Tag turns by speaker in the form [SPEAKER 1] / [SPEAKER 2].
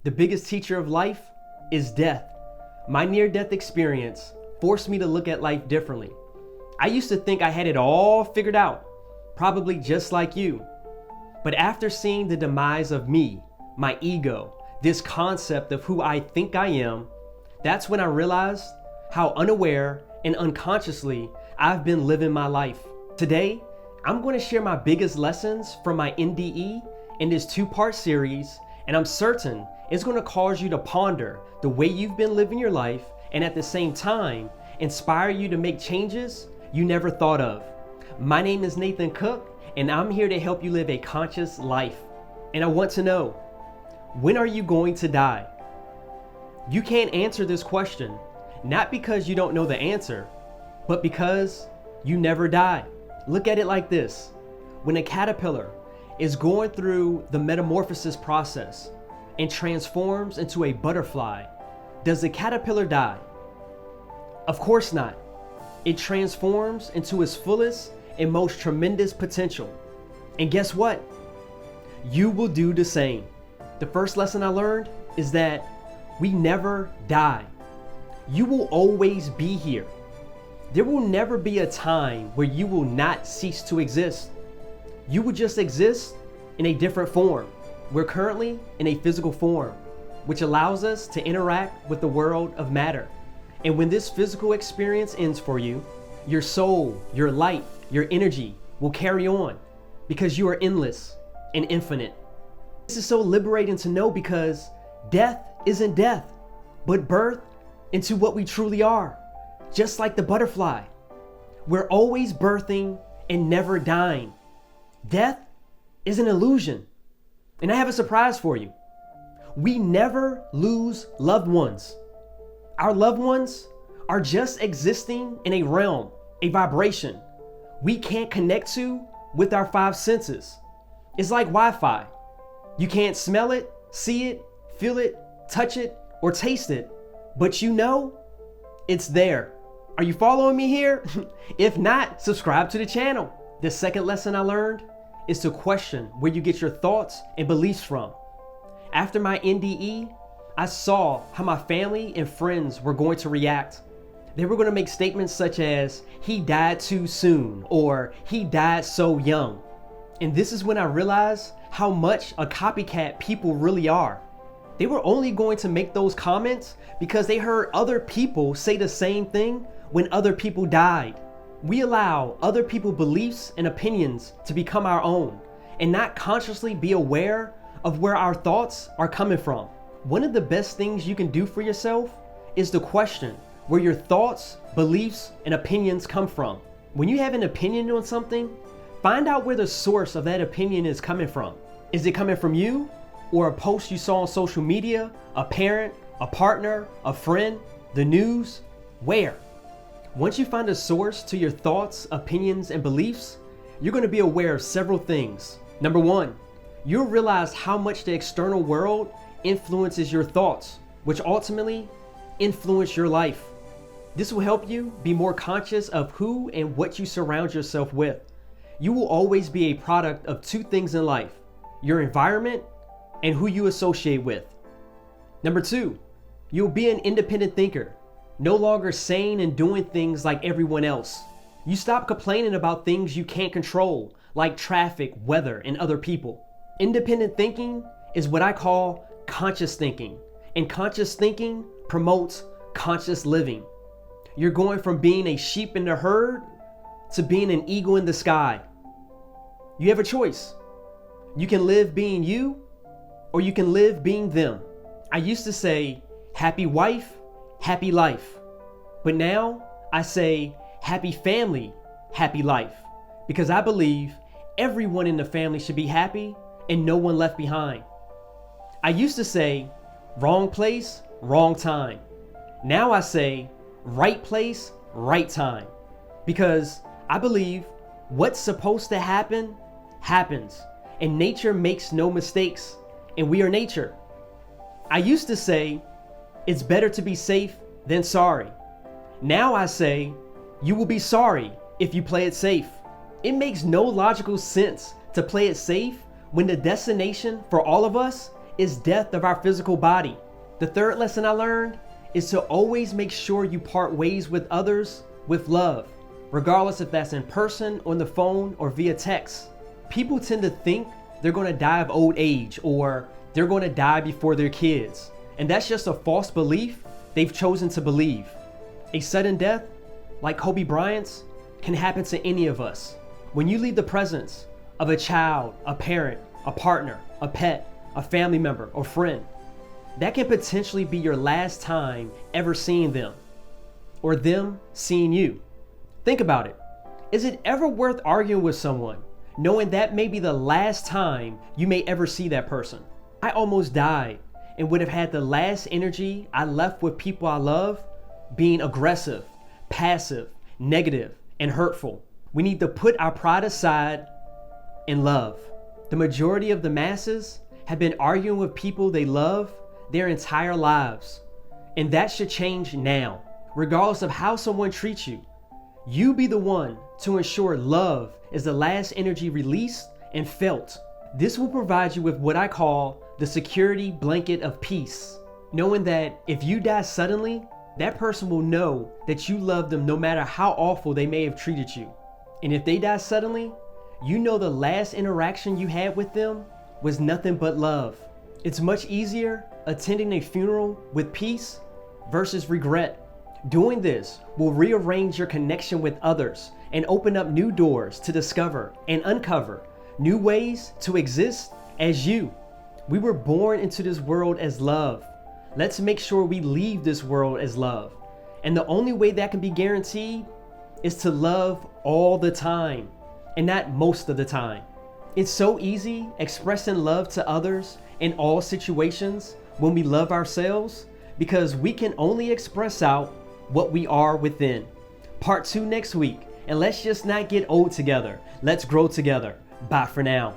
[SPEAKER 1] The biggest teacher of life is death. My near-death experience forced me to look at life differently. I used to think I had it all figured out, probably just like you. But after seeing the demise of me, my ego, this concept of who I think I am, that's when I realized how unaware and unconsciously I've been living my life. Today, I'm going to share my biggest lessons from my NDE in this two-part series, and I'm certain it's going to cause you to ponder the way you've been living your life and at the same time, inspire you to make changes you never thought of. My name is Nathan Cook, and I'm here to help you live a conscious life. And I want to know, when are you going to die? You can't answer this question, not because you don't know the answer, but because you never die. Look at it like this. When a caterpillar is going through the metamorphosis process and transforms into a butterfly, does the caterpillar die? Of course not. It transforms into its fullest and most tremendous potential. And guess what? You will do the same. The first lesson I learned is that we never die. You will always be here. There will never be a time where you will not cease to exist. You will just exist in a different form. We're currently in a physical form, which allows us to interact with the world of matter. And when this physical experience ends for you, your soul, your light, your energy will carry on because you are endless and infinite. This is so liberating to know because death isn't death, but birth into what we truly are. Just like the butterfly, we're always birthing and never dying. Death is an illusion. And I have a surprise for you. We never lose loved ones. Our loved ones are just existing in a realm, a vibration we can't connect to with our five senses. It's like Wi-Fi. You can't smell it, see it, feel it, touch it, or taste it, but you know it's there. Are you following me here? If not, subscribe to the channel. The second lesson I learned is to question where you get your thoughts and beliefs from. After my NDE, I saw how my family and friends were going to react. They were going to make statements such as, "He died too soon," or "He died so young." And this is when I realized how much a copycat people really are. They were only going to make those comments because they heard other people say the same thing when other people died. We allow other people's beliefs and opinions to become our own and not consciously be aware of where our thoughts are coming from. One of the best things you can do for yourself is to question where your thoughts, beliefs, and opinions come from. When you have an opinion on something, find out where the source of that opinion is coming from. Is it coming from you, or a post you saw on social media, a parent, a partner, a friend, the news? Where? Once you find a source to your thoughts, opinions, and beliefs, you're going to be aware of several things. Number one, you'll realize how much the external world influences your thoughts, which ultimately influence your life. This will help you be more conscious of who and what you surround yourself with. You will always be a product of two things in life: your environment and who you associate with. Number two, you'll be an independent thinker, no longer saying and doing things like everyone else. You stop complaining about things you can't control, like traffic, weather, and other people. Independent thinking is what I call conscious thinking, and conscious thinking promotes conscious living. You're going from being a sheep in the herd to being an eagle in the sky. You have a choice. You can live being you, or you can live being them. I used to say, happy wife, happy life. But now I say, happy family, happy life. Because I believe everyone in the family should be happy and no one left behind. I used to say, wrong place, wrong time. Now I say, right place, right time. Because I believe what's supposed to happen, happens. And nature makes no mistakes. And we are nature. I used to say, it's better to be safe than sorry. Now I say, you will be sorry if you play it safe. It makes no logical sense to play it safe when the destination for all of us is death of our physical body. The third lesson I learned is to always make sure you part ways with others with love, regardless if that's in person, on the phone, or via text. People tend to think they're going to die of old age or they're going to die before their kids. And that's just a false belief they've chosen to believe. A sudden death, like Kobe Bryant's, can happen to any of us. When you leave the presence of a child, a parent, a partner, a pet, a family member, or friend, that can potentially be your last time ever seeing them, or them seeing you. Think about it. Is it ever worth arguing with someone, knowing that may be the last time you may ever see that person? I almost died and would have had the last energy I left with people I love being aggressive, passive, negative, and hurtful. We need to put our pride aside and love. The majority of the masses have been arguing with people they love their entire lives. And that should change now. Regardless of how someone treats you, you be the one to ensure love is the last energy released and felt. This will provide you with what I call the security blanket of peace, knowing that if you die suddenly, that person will know that you love them no matter how awful they may have treated you. And if they die suddenly, you know the last interaction you had with them was nothing but love. It's much easier attending a funeral with peace versus regret. Doing this will rearrange your connection with others and open up new doors to discover and uncover new ways to exist as you. We were born into this world as love. Let's make sure we leave this world as love. And the only way that can be guaranteed is to love all the time and not most of the time. It's so easy expressing love to others in all situations when we love ourselves, because we can only express out what we are within. Part 2 next week, and let's just not get old together. Let's grow together. Bye for now.